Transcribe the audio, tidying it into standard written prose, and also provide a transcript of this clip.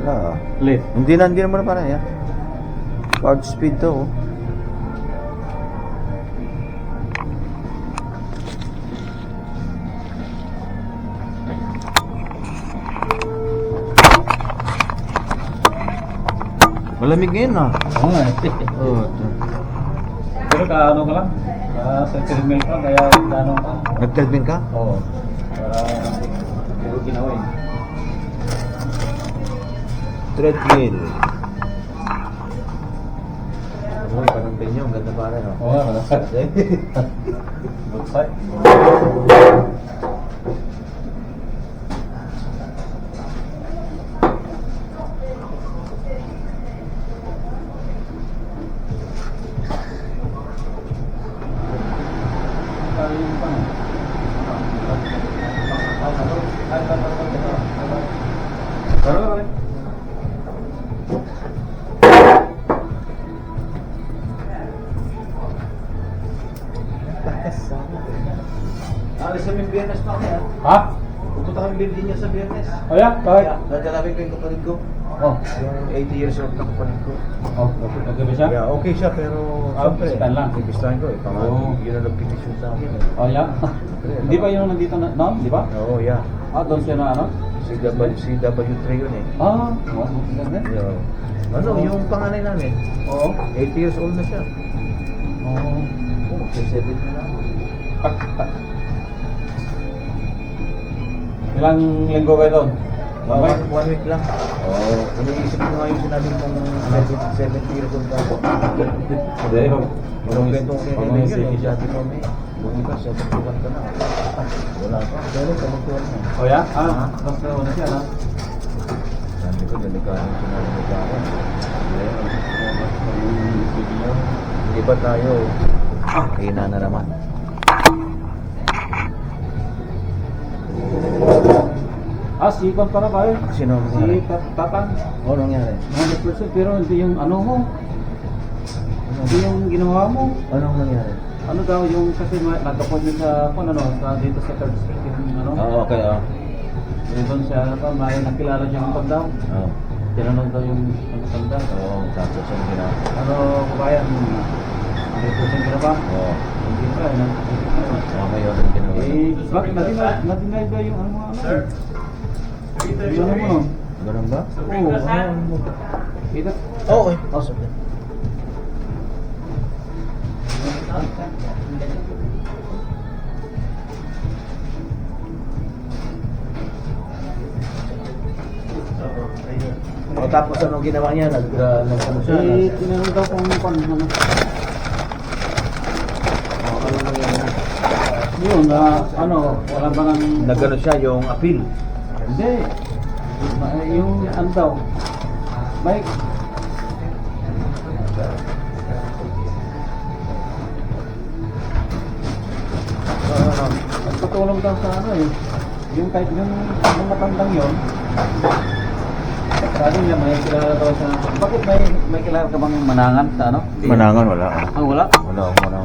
Wala. Late. Hindi naman para yan. Card speed to. Oh. Malamig ngayon ah. Oo nga. Oo. Pero kaano ka lang? Sa treadmill ka, kaya kaano ka? Nag-treadmill ka? Oo. Para pero ginawa eh. Treadmill. Uy, parang ganyan. Ang ganda para no? Oo nga, good sight. Alis kami Biyernes pa kaya. Ha? Pupunta kami Virginia sa Biyernes. Oh yeah? Bakit? Dadalawin ko yung kapatid ko. Oh. Yung 80 years old na kapatid ko. Oh, okay ba siya? Yeah, okay siya pero Gustuhan lang. gustuhan ko eh. Oo. Yun ang nag-petition sa akin eh. Oh yeah? Hindi ba yun nandito na, no? Di ba? Oo, yeah. Ah, doon siya na ano? Si W3 yun eh. Ah, ganda. Yeah. Ano, yung panganay namin, Oo. 80 years old na siya. Oo. Oh, 70 na lang. Ilang linggo kayo doon? One week lang. Oo. Iniisip ko nga yung sinabi kong 70 years old ako. Hindi. Yung kwentong kaibigan sige yun, siya. sabi ko, may bukas, 71 ka na. Wala pa. Pero 71 na. Oh yeah? Ah, basta una siya na. Sabi ko, delikado yung sinabi mo sa akin. Hindi ba tayo? Hina na naman. Ah, sikon para ba yun? Sino ang Si nangyari? Tatang. Oo, nangyari. 100% pero hindi yung ano mo. Hindi yung ginawa mo. Anong nangyari? Ano daw yung kasi nag-appointment sa kung ano dito sa third street yung ano. Okay, oo. Doon siya pa may nakilala siyang daw. Oo. Tinanong daw yung matanda. Oo, tapos yung ginawa. Ano kabayan? 100% ka na ba? Oo. Hindi pa eh. Tama yun ang ginawa. Eh, bakit nadinay ba yung ano mga ano? Yung ano mo? Ganun ba? Oo. Kita? Oo, okay. Oh, sorry. O tapos anong ginawa niya? Nagkano siya? Eh, tinanong daw kung ano. Ano nangyari? Yun, ano, wala ba nang... Nagano siya yung appeal? Hindi. Yung ano daw. May... Patulong daw sa ano eh. Yung kahit yung matandang yun. Sabi niya may kilala daw sa... Bakit may kilala ka bang manangan sa ano? Manangan, wala. Ah, wala? Wala, wala.